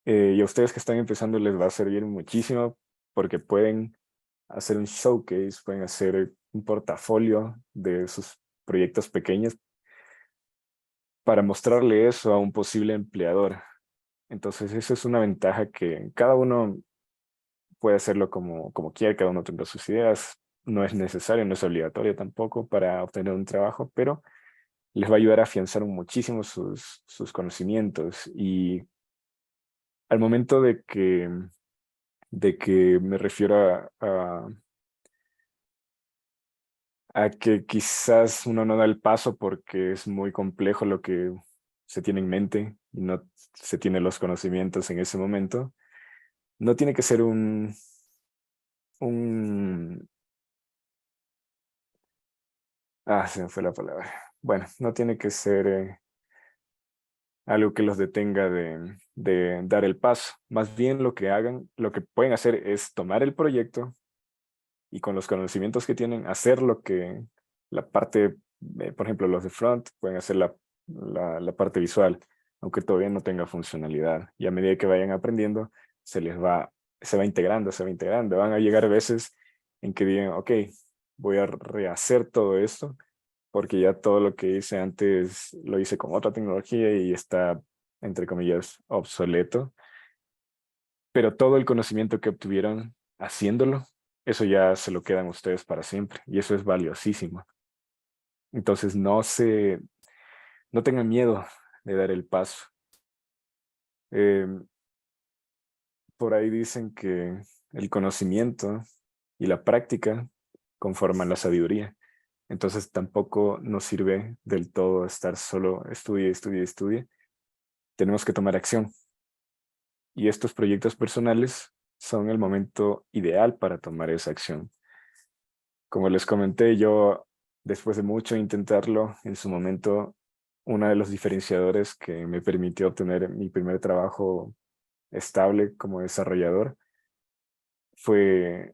Y a ustedes que están empezando les va a servir muchísimo, porque pueden hacer un showcase, pueden hacer un portafolio de sus proyectos pequeños para mostrarle eso a un posible empleador. Entonces, eso es una ventaja, que cada uno puede hacerlo como quiera, cada uno tendrá sus ideas. No es necesario, no es obligatorio tampoco para obtener un trabajo, pero les va a ayudar a afianzar muchísimo sus conocimientos. Y al momento de que me refiero a que quizás uno no da el paso porque es muy complejo lo que se tiene en mente y no se tiene los conocimientos en ese momento, no tiene que ser se me fue la palabra. Bueno, no tiene que ser algo que los detenga de dar el paso. Más bien lo que pueden hacer es tomar el proyecto y, con los conocimientos que tienen, hacer la parte, por ejemplo, los de front pueden hacer la parte visual, aunque todavía no tenga funcionalidad. Y a medida que vayan aprendiendo, se va integrando. Van a llegar veces en que digan, ok, voy a rehacer todo esto, porque ya todo lo que hice antes lo hice con otra tecnología y está, entre comillas, obsoleto. Pero todo el conocimiento que obtuvieron haciéndolo, eso ya se lo quedan ustedes para siempre, y eso es valiosísimo. Entonces no tengan miedo de dar el paso. Por ahí dicen que el conocimiento y la práctica conforman la sabiduría. Entonces tampoco nos sirve del todo estar solo estudie. Tenemos que tomar acción. Y estos proyectos personales son el momento ideal para tomar esa acción. Como les comenté, yo después de mucho intentarlo, en su momento, uno de los diferenciadores que me permitió obtener mi primer trabajo estable como desarrollador fue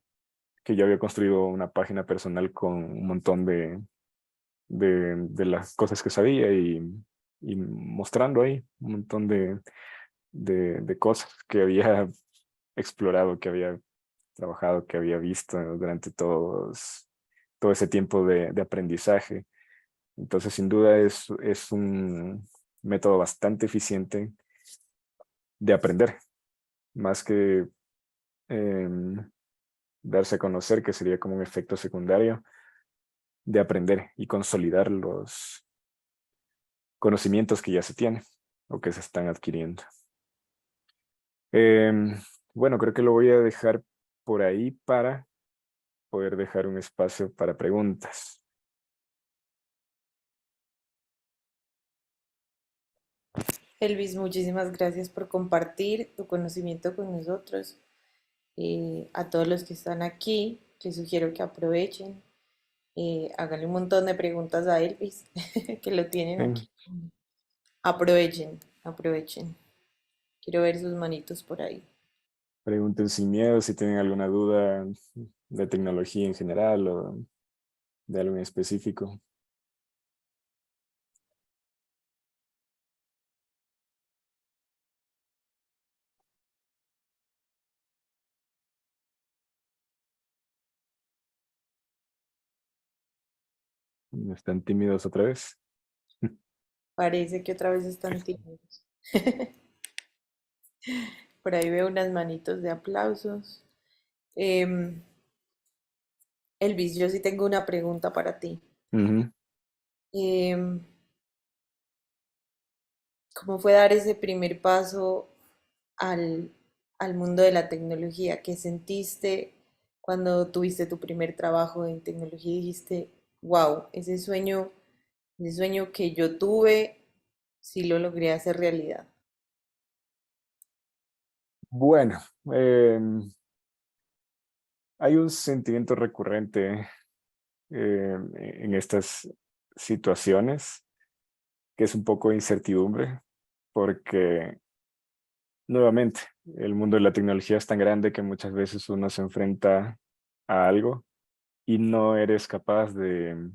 que yo había construido una página personal con un montón de las cosas que sabía y mostrando ahí un montón de cosas que había explorado, que había trabajado, que había visto durante todo ese tiempo de aprendizaje. Entonces, sin duda, es un método bastante eficiente de aprender, más que em, darse a conocer, que sería como un efecto secundario, de aprender y consolidar los conocimientos que ya se tienen o que se están adquiriendo. Em, bueno, creo que lo voy a dejar por ahí para poder dejar un espacio para preguntas. Elvis, muchísimas gracias por compartir tu conocimiento con nosotros. A todos los que están aquí, les sugiero que aprovechen, háganle un montón de preguntas a Elvis, que lo tienen Bien, aquí. Aprovechen, aprovechen. Quiero ver sus manitos por ahí. pregunten sin miedo si tienen alguna duda de tecnología en general o de algo en específico. ¿Están tímidos otra vez? Parece que otra vez están tímidos. Por ahí veo unas manitos de aplausos. Em, Elvis, yo sí tengo una pregunta para ti. Ujú. Em, ¿Cómo fue dar ese primer paso al, al mundo de la tecnología? ¿Qué sentiste cuando tuviste tu primer trabajo en tecnología y dijiste, wow, ese sueño que yo tuve, sí lo logré hacer realidad? Bueno, hay un sentimiento recurrente en estas situaciones, que es un poco de incertidumbre, porque nuevamente el mundo de la tecnología es tan grande que muchas veces uno se enfrenta a algo y no eres capaz de...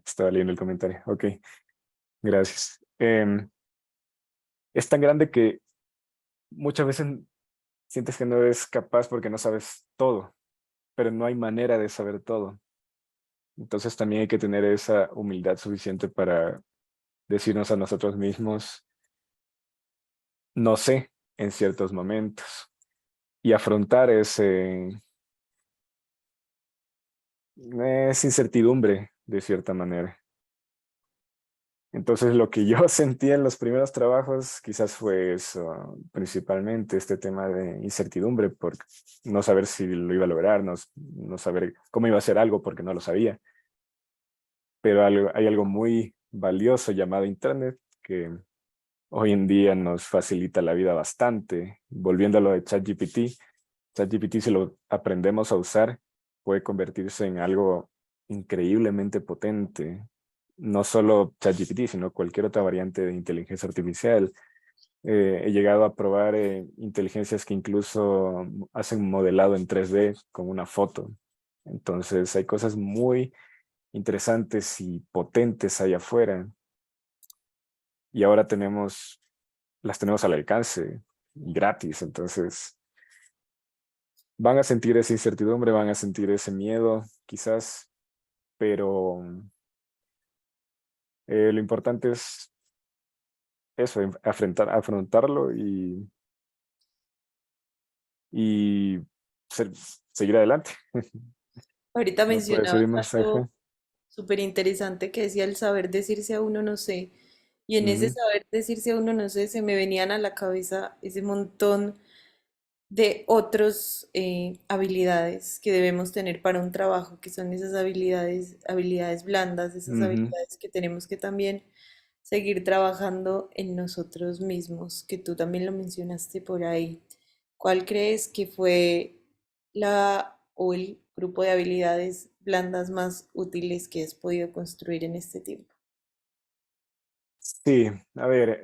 Estaba leyendo el comentario. Ok, gracias. Es tan grande que muchas veces sientes que no eres capaz porque no sabes todo, pero no hay manera de saber todo. Entonces también hay que tener esa humildad suficiente para decirnos a nosotros mismos, no sé, en ciertos momentos, y afrontar esa incertidumbre de cierta manera. Entonces lo que yo sentí en los primeros trabajos quizás fue eso, principalmente este tema de incertidumbre por no saber si lo iba a lograr, no saber cómo iba a hacer algo porque no lo sabía. Pero hay algo muy valioso llamado Internet que hoy en día nos facilita la vida bastante. Volviendo a lo de ChatGPT, ChatGPT si lo aprendemos a usar puede convertirse en algo increíblemente potente. No solo ChatGPT, sino cualquier otra variante de inteligencia artificial. He llegado a probar inteligencias que incluso hacen modelado en 3D con una foto. Entonces hay cosas muy interesantes y potentes allá afuera. Y ahora las tenemos al alcance gratis. Entonces van a sentir esa incertidumbre, van a sentir ese miedo, quizás, pero lo importante es eso, afrontarlo y ser- seguir adelante. Ahorita No puede mencionabas ser más. algo Ajá. súper interesante que decía el saber decirse a uno no sé. Y en ese Ujú, saber decirse a uno no sé, se me venían a la cabeza ese montón de otras habilidades que debemos tener para un trabajo, que son esas habilidades blandas, esas ujú. habilidades que tenemos que también seguir trabajando en nosotros mismos, que tú también lo mencionaste por ahí. ¿cuál crees que fue la o el grupo de habilidades blandas más útiles que has podido construir en este tiempo? Sí, a ver,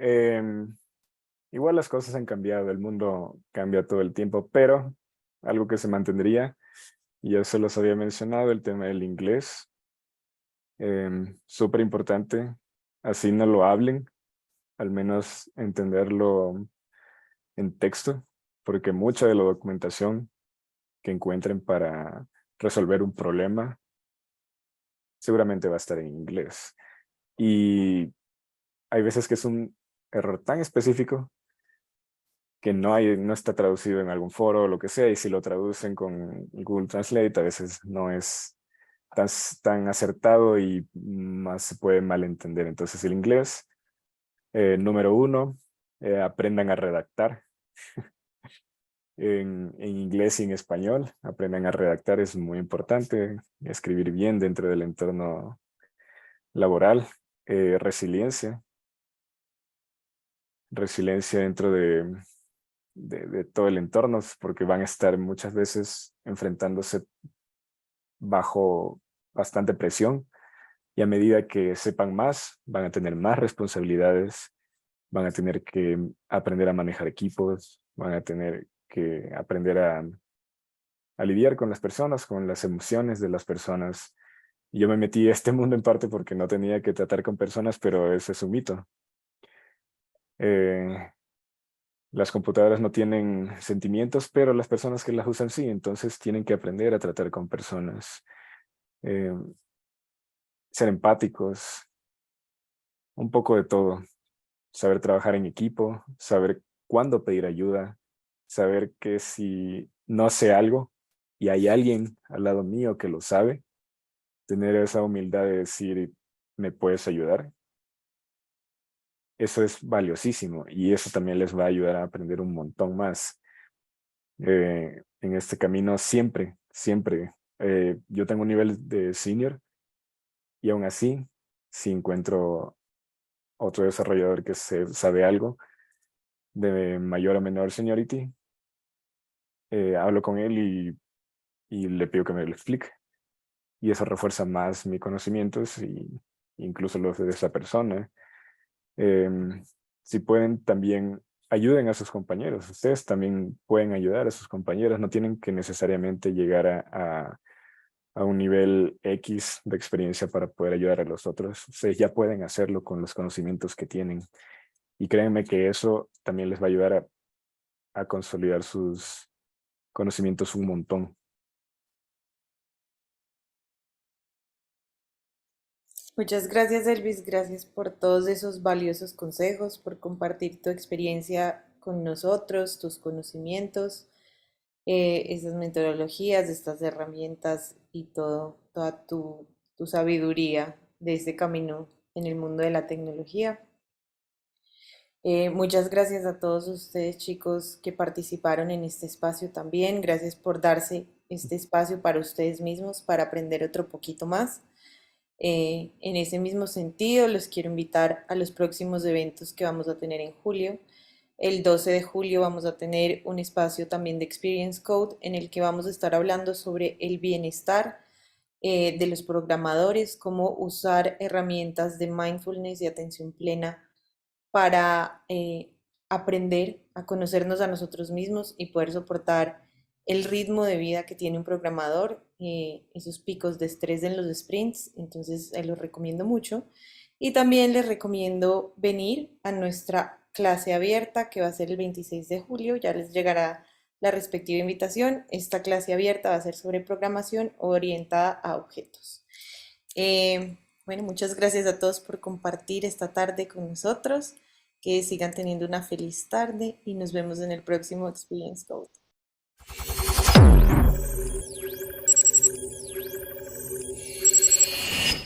igual las cosas han cambiado, el mundo cambia todo el tiempo, pero algo que se mantendría, y eso los había mencionado, el tema del inglés, súper importante, así no lo hablen, al menos entenderlo en texto, porque mucha de la documentación que encuentren para resolver un problema seguramente va a estar en inglés. Y hay veces que es un error tan específico que no está traducido en algún foro o lo que sea, y si lo traducen con Google Translate a veces no es tan acertado y más se puede malentender. Entonces el inglés, número uno, aprendan a redactar en inglés y en español, aprendan a redactar, es muy importante, escribir bien dentro del entorno laboral, resiliencia dentro de todo el entorno, porque van a estar muchas veces enfrentándose bajo bastante presión, y a medida que sepan más, van a tener más responsabilidades, van a tener que aprender a manejar equipos, van a tener que aprender a lidiar con las personas, con las emociones de las personas. Yo me metí a este mundo en parte porque no tenía que tratar con personas, pero ese es un mito. Eh, las computadoras no tienen sentimientos, pero las personas que las usan sí, entonces tienen que aprender a tratar con personas, eh, ser empáticos, un poco de todo, saber trabajar en equipo, saber cuándo pedir ayuda, saber que si no sé algo y hay alguien al lado mío que lo sabe, tener esa humildad de decir, ¿me puedes ayudar? Eso es valiosísimo y eso también les va a ayudar a aprender un montón más. En este camino siempre, siempre. Yo tengo un nivel de senior y aún así, si encuentro otro desarrollador que sabe algo de mayor o menor seniority, hablo con él y le pido que me lo explique. Y eso refuerza más mis conocimientos y incluso los de esa persona. Si pueden, también ayuden a sus compañeros. Ustedes también pueden ayudar a sus compañeros. No tienen que necesariamente llegar a un nivel X de experiencia para poder ayudar a los otros. Ustedes ya pueden hacerlo con los conocimientos que tienen. Y créanme que eso también les va a ayudar a consolidar sus conocimientos un montón. Muchas gracias, Elvis. Gracias por todos esos valiosos consejos, por compartir tu experiencia con nosotros, tus conocimientos, esas metodologías, estas herramientas y toda tu sabiduría de este camino en el mundo de la tecnología. Muchas gracias a todos ustedes, chicos, que participaron en este espacio también. Gracias por darse este espacio para ustedes mismos, para aprender otro poquito más. En ese mismo sentido, los quiero invitar a los próximos eventos que vamos a tener en julio. El 12 de julio vamos a tener un espacio también de Experience Code en el que vamos a estar hablando sobre el bienestar de los programadores, cómo usar herramientas de mindfulness y atención plena para aprender a conocernos a nosotros mismos y poder soportar el ritmo de vida que tiene un programador, esos picos de estrés en los sprints, entonces los recomiendo mucho. Y también les recomiendo venir a nuestra clase abierta que va a ser el 26 de julio, ya les llegará la respectiva invitación. Esta clase abierta va a ser sobre programación orientada a objetos. Bueno, muchas gracias a todos por compartir esta tarde con nosotros. Que sigan teniendo una feliz tarde y nos vemos en el próximo Experience Code.